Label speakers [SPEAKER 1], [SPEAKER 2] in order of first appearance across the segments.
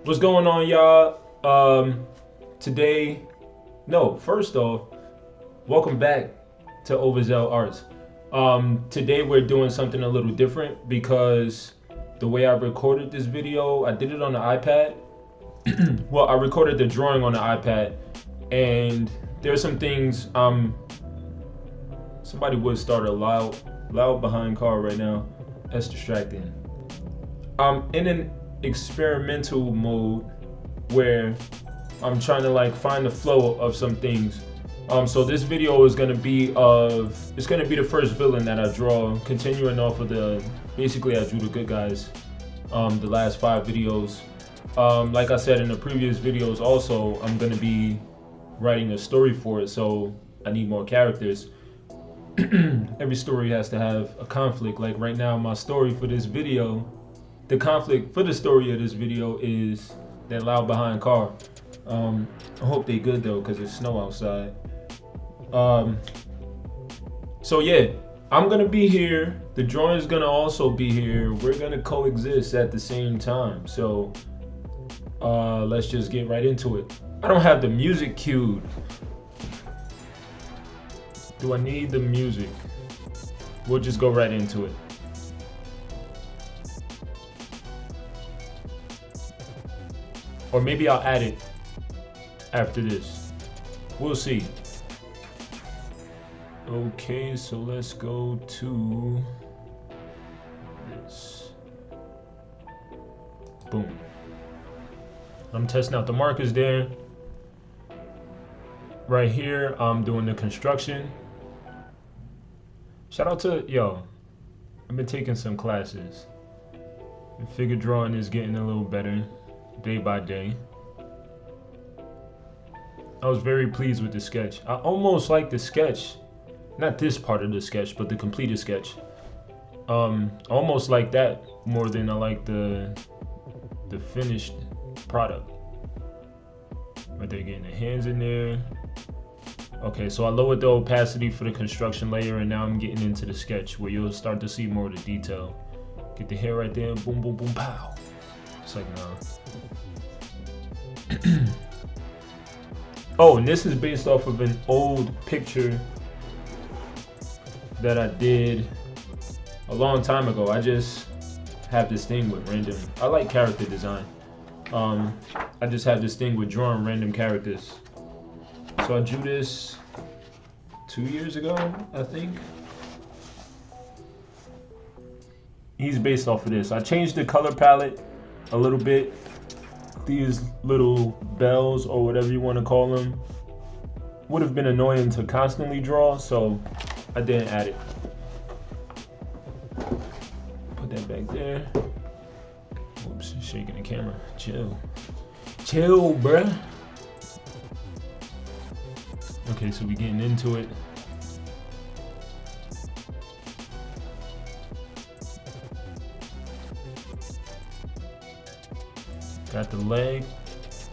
[SPEAKER 1] What's going on, y'all? Today, no, first off, welcome back to Overzeal Arts. Today we're doing something a little different because the way I recorded this video, I did it on the iPad. Well, I recorded the drawing on the iPad, and there's some things. Somebody would start a loud behind car right now. That's distracting. I'm in an experimental mode where I'm trying to like find the flow of some things. So this video is gonna be the first villain that I draw, continuing off of basically I drew the good guys, the last 5 videos. Like I said in the previous videos also, I'm gonna be writing a story for it, so I need more characters. Every story has to have a conflict. Like right now, my story for this video, the conflict for the story of this video is that loud behind car. I hope they good though, cause it's snow outside. So yeah, I'm gonna be here. The drawing is gonna also be here. We're gonna coexist at the same time. So let's just get right into it. I don't have the music cued. Do I need the music? We'll just go right into it. Or maybe I'll add it after this. We'll see. Okay, so let's go to this. Boom. I'm testing out the markers there. Right here, I'm doing the construction. Shout out to, I've been taking some classes. The figure drawing is getting a little better day by day. I was very pleased with the sketch. I almost like the sketch, not this part of the sketch, but the completed sketch. Almost like that more than I like the finished product. But they're getting their hands in there. Okay, so I lowered the opacity for the construction layer, and now I'm getting into the sketch where you'll start to see more of the detail. Get the hair right there, boom, boom, boom, pow. It's like, nah. Oh, and this is based off of an old picture that I did a long time ago. I just have this thing with random, I like character design. I just have this thing with drawing random characters. So I drew this 2 years ago, I think. He's based off of this. I changed the color palette a little bit. These little bells, or whatever you want to call them, would have been annoying to constantly draw, so I didn't add it. Put that back there. Oops, shaking the camera. Chill. Chill, bruh. Okay, so we're getting into it. Got the leg.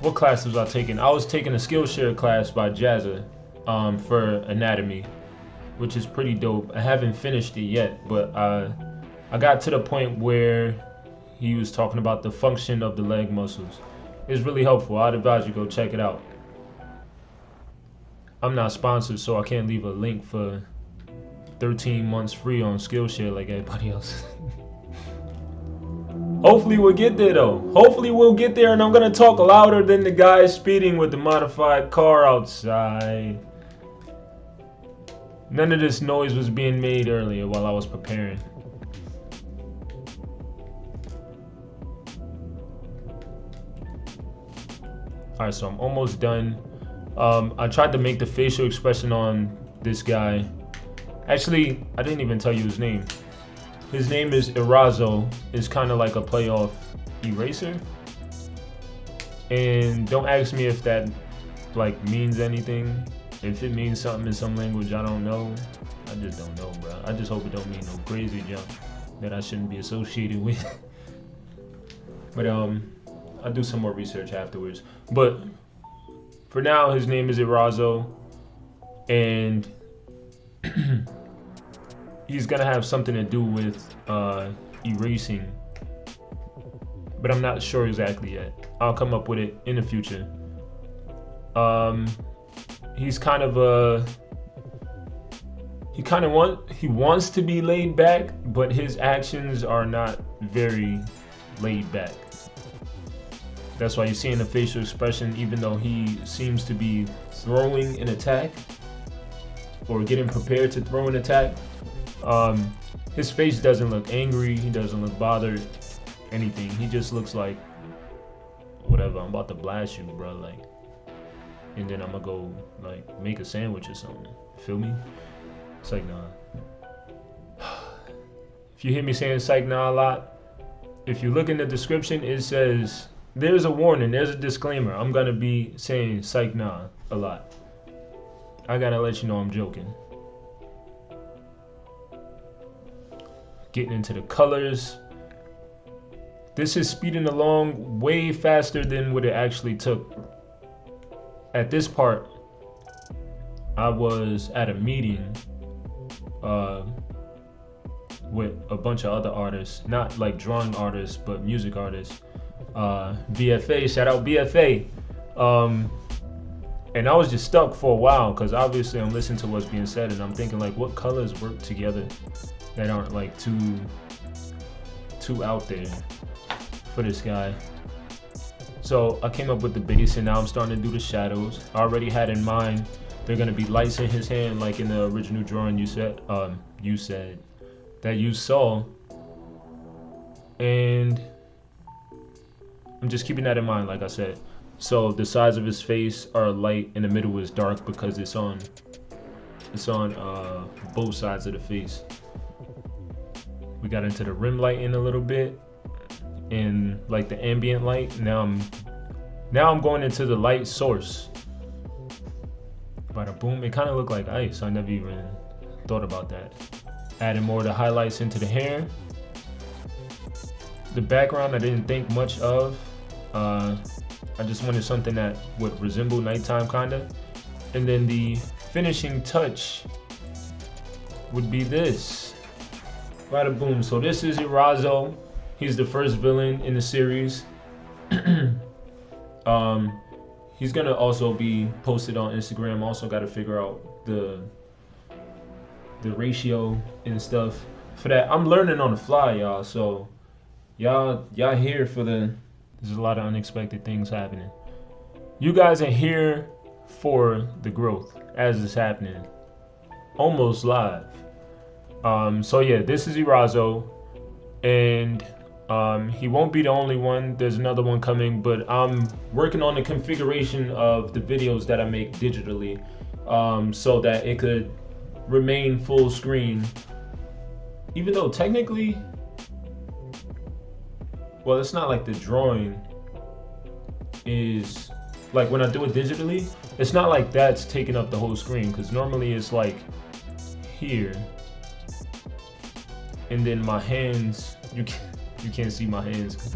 [SPEAKER 1] What class was I taking? I was taking a Skillshare class by Jazza for anatomy, which is pretty dope. I haven't finished it yet, but I got to the point where he was talking about the function of the leg muscles. It's really helpful. I'd advise you go check it out. I'm not sponsored, so I can't leave a link for 13 months free on Skillshare like everybody else. Hopefully we'll get there though. Hopefully we'll get there, and I'm gonna talk louder than the guy speeding with the modified car outside. None of this noise was being made earlier while I was preparing. Alright, so I'm almost done. I tried to make the facial expression on this guy. Actually, I didn't even tell you his name. His name is Erazo. It's kind of like a play off Eraser. And don't ask me if that like means anything. If it means something in some language, I don't know. I just don't know, bro. I just hope it don't mean no crazy junk that I shouldn't be associated with. But I'll do some more research afterwards. But for now, his name is Erazo, and he's gonna have something to do with erasing but I'm not sure exactly yet. I'll come up with it in the future. He's kind of he wants to be laid back, but his actions are not very laid back. That's why you're seeing the facial expression, even though he seems to be throwing an attack or getting prepared to throw an attack. His face doesn't look angry, he doesn't look bothered, anything. He just looks like, whatever, I'm about to blast you, bro, like, and then I'm gonna go like make a sandwich or something. Feel me? It's like, nah. If you hear me saying psych nah a lot, if you look in the description, it says there's a warning, there's a disclaimer. I'm gonna be saying psych nah a lot. I gotta let you know I'm joking. Getting into the colors. This is speeding along way faster than what it actually took. At this part, I was at a meeting with a bunch of other artists, not like drawing artists, but music artists. BFA, shout out BFA. And I was just stuck for a while because obviously I'm listening to what's being said and I'm thinking like, what colors work together that aren't like too out there for this guy. So I came up with the base and now I'm starting to do the shadows. I already had in mind they're gonna be lights in his hand like in the original drawing you said that you saw. And I'm just keeping that in mind, like I said. So the sides of his face are light and the middle is dark because it's on both sides of the face. We got into the rim lighting a little bit and like the ambient light. Now I'm going into the light source. Bada boom, it kind of looked like ice. I never even thought about that. Adding more of the highlights into the hair. The background I didn't think much of. I just wanted something that would resemble nighttime kinda. And then the finishing touch would be this. Bada boom. So this is Erazo. He's the first villain in the series. He's gonna also be posted on Instagram. Also got to figure out the ratio and stuff for that. I'm learning on the fly, y'all. So y'all here for the. There's a lot of unexpected things happening. You guys are here for the growth as it's happening, almost live. So yeah, this is Erazo, and he won't be the only one. There's another one coming, but I'm working on the configuration of the videos that I make digitally, so that it could remain full screen. Even though technically, well, it's not like the drawing is, like when I do it digitally, it's not like that's taking up the whole screen, because normally it's like here, and then my hands, you can't see my hands.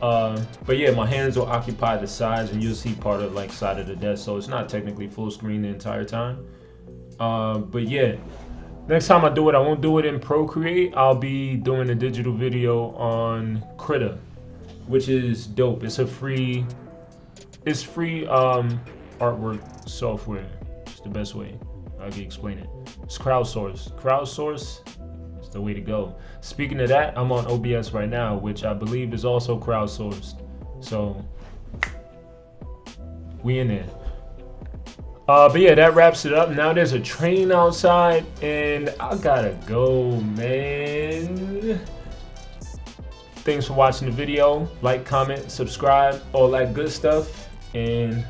[SPEAKER 1] But yeah, my hands will occupy the sides and you'll see part of like side of the desk, so it's not technically full screen the entire time. But yeah, next time I do it, I won't do it in Procreate. I'll be doing a digital video on Krita, which is dope. It's free artwork software. It's the best way I can explain it. It's crowdsourced. Crowdsource is the way to go. Speaking of that, I'm on OBS right now, which I believe is also crowdsourced. So we in there. But yeah, that wraps it up. Now there's a train outside and I gotta go, man. Thanks for watching the video. Like, comment, subscribe, all that good stuff. And